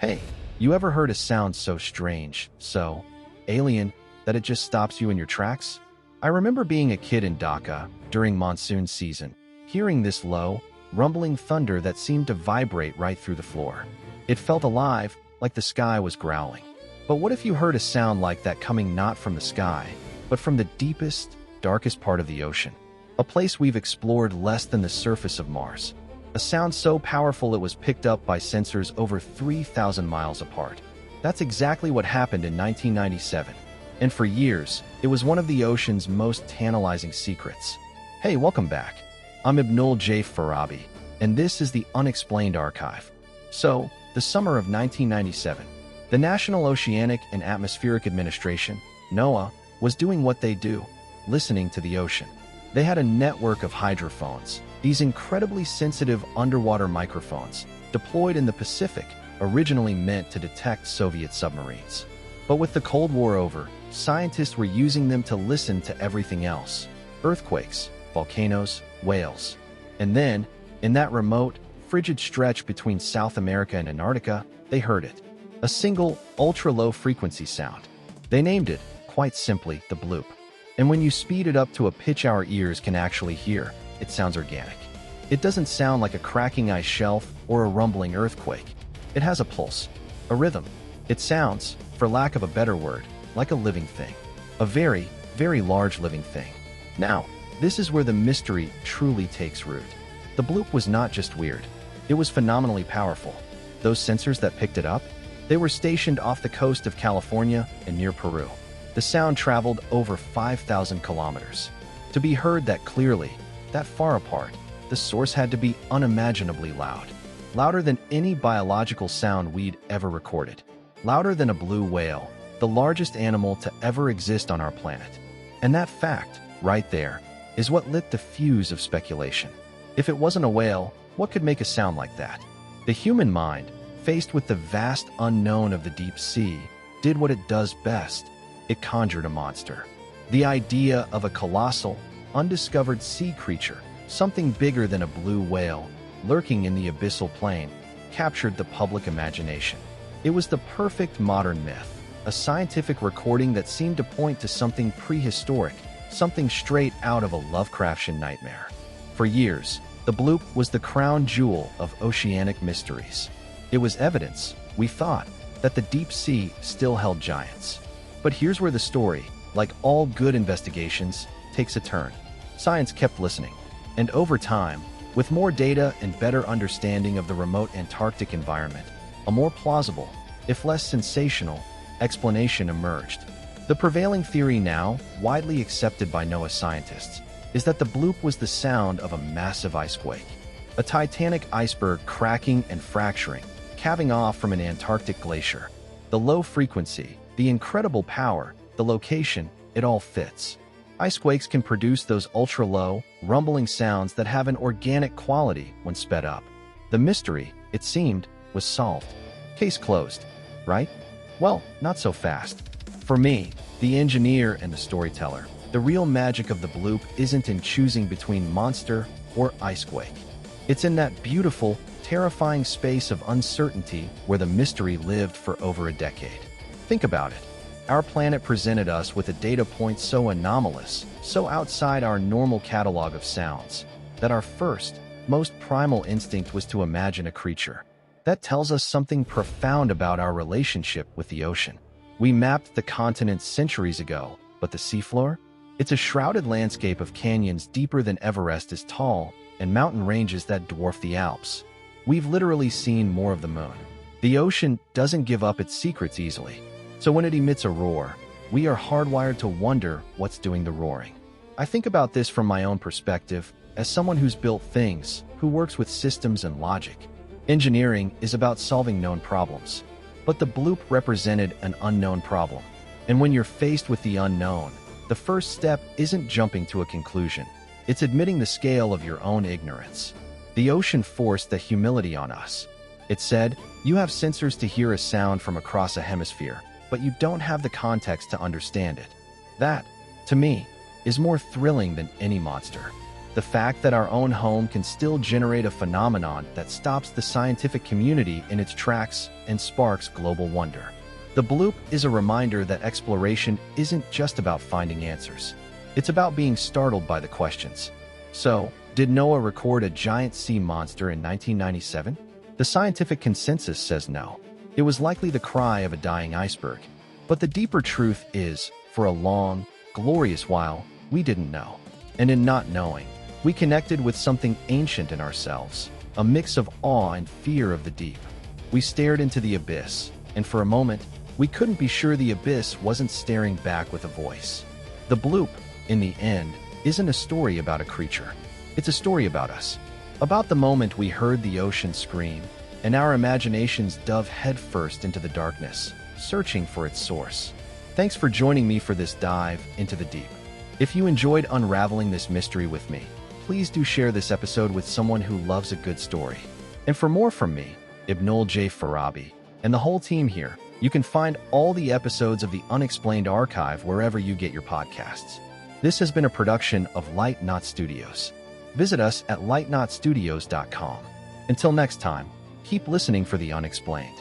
Hey, you ever heard a sound so strange, so alien, that it just stops you in your tracks? I remember being a kid in Dhaka during monsoon season, hearing this low, rumbling thunder that seemed to vibrate right through the floor. It felt alive, like the sky was growling. But what if you heard a sound like that coming not from the sky, but from the deepest, darkest part of the ocean? A place we've explored less than the surface of Mars. A sound so powerful it was picked up by sensors over 3,000 miles apart. That's exactly what happened in 1997. And for years, it was one of the ocean's most tantalizing secrets. Hey, welcome back. I'm Ibnul J. Farabi, and this is the Unexplained Archive. So, the summer of 1997, the National Oceanic and Atmospheric Administration, NOAA, was doing what they do, listening to the ocean. They had a network of hydrophones, these incredibly sensitive underwater microphones, deployed in the Pacific, originally meant to detect Soviet submarines. But with the Cold War over, scientists were using them to listen to everything else: earthquakes, volcanoes, whales. And then, in that remote, frigid stretch between South America and Antarctica, they heard it. A single, ultra-low frequency sound. They named it, quite simply, the bloop. And when you speed it up to a pitch our ears can actually hear, it sounds organic. It doesn't sound like a cracking ice shelf or a rumbling earthquake. It has a pulse, a rhythm. It sounds, for lack of a better word, like a living thing. A very, very large living thing. Now, this is where the mystery truly takes root. The bloop was not just weird. It was phenomenally powerful. Those sensors that picked it up, they were stationed off the coast of California and near Peru. The sound traveled over 5,000 kilometers. To be heard that clearly, that far apart, the source had to be unimaginably loud. Louder than any biological sound we'd ever recorded. Louder than a blue whale, the largest animal to ever exist on our planet. And that fact, right there, is what lit the fuse of speculation. If it wasn't a whale, what could make a sound like that? The human mind, faced with the vast unknown of the deep sea, did what it does best. It conjured a monster. The idea of a colossal, undiscovered sea creature, something bigger than a blue whale, lurking in the abyssal plain, captured the public imagination. It was the perfect modern myth, a scientific recording that seemed to point to something prehistoric, something straight out of a Lovecraftian nightmare. For years, the bloop was the crown jewel of oceanic mysteries. It was evidence, we thought, that the deep sea still held giants. But here's where the story, like all good investigations, takes a turn. Science kept listening, and over time, with more data and better understanding of the remote Antarctic environment, a more plausible, if less sensational, explanation emerged. The prevailing theory now, widely accepted by NOAA scientists, is that the bloop was the sound of a massive icequake. A titanic iceberg cracking and fracturing, calving off from an Antarctic glacier. The low frequency, the incredible power, the location, it all fits. Icequakes can produce those ultra-low, rumbling sounds that have an organic quality when sped up. The mystery, it seemed, was solved. Case closed, right? Well, not so fast. For me, the engineer and the storyteller, the real magic of the bloop isn't in choosing between monster or icequake. It's in that beautiful, terrifying space of uncertainty where the mystery lived for over a decade. Think about it. Our planet presented us with a data point so anomalous, so outside our normal catalog of sounds, that our first, most primal instinct was to imagine a creature. That tells us something profound about our relationship with the ocean. We mapped the continent centuries ago, but the seafloor? It's a shrouded landscape of canyons deeper than Everest is tall and mountain ranges that dwarf the Alps. We've literally seen more of the moon. The ocean doesn't give up its secrets easily. So when it emits a roar, we are hardwired to wonder what's doing the roaring. I think about this from my own perspective, as someone who's built things, who works with systems and logic. Engineering is about solving known problems. But the bloop represented an unknown problem. And when you're faced with the unknown, the first step isn't jumping to a conclusion. It's admitting the scale of your own ignorance. The ocean forced the humility on us. It said, you have sensors to hear a sound from across a hemisphere, but you don't have the context to understand it. That, to me, is more thrilling than any monster. The fact that our own home can still generate a phenomenon that stops the scientific community in its tracks and sparks global wonder. The bloop is a reminder that exploration isn't just about finding answers. It's about being startled by the questions. So, did NOAA record a giant sea monster in 1997? The scientific consensus says no. It was likely the cry of a dying iceberg. But the deeper truth is, for a long, glorious while, we didn't know. And in not knowing, we connected with something ancient in ourselves, a mix of awe and fear of the deep. We stared into the abyss, and for a moment, we couldn't be sure the abyss wasn't staring back with a voice. The bloop, in the end, isn't a story about a creature. It's a story about us. About the moment we heard the ocean scream, and our imaginations dove headfirst into the darkness, searching for its source. Thanks for joining me for this dive into the deep. If you enjoyed unraveling this mystery with me, please do share this episode with someone who loves a good story. And for more from me, Ibnul J. Farabi, and the whole team here, you can find all the episodes of the Unexplained Archive wherever you get your podcasts. This has been a production of Light Knot Studios. Visit us at lightknotstudios.com. Until next time, keep listening for the unexplained.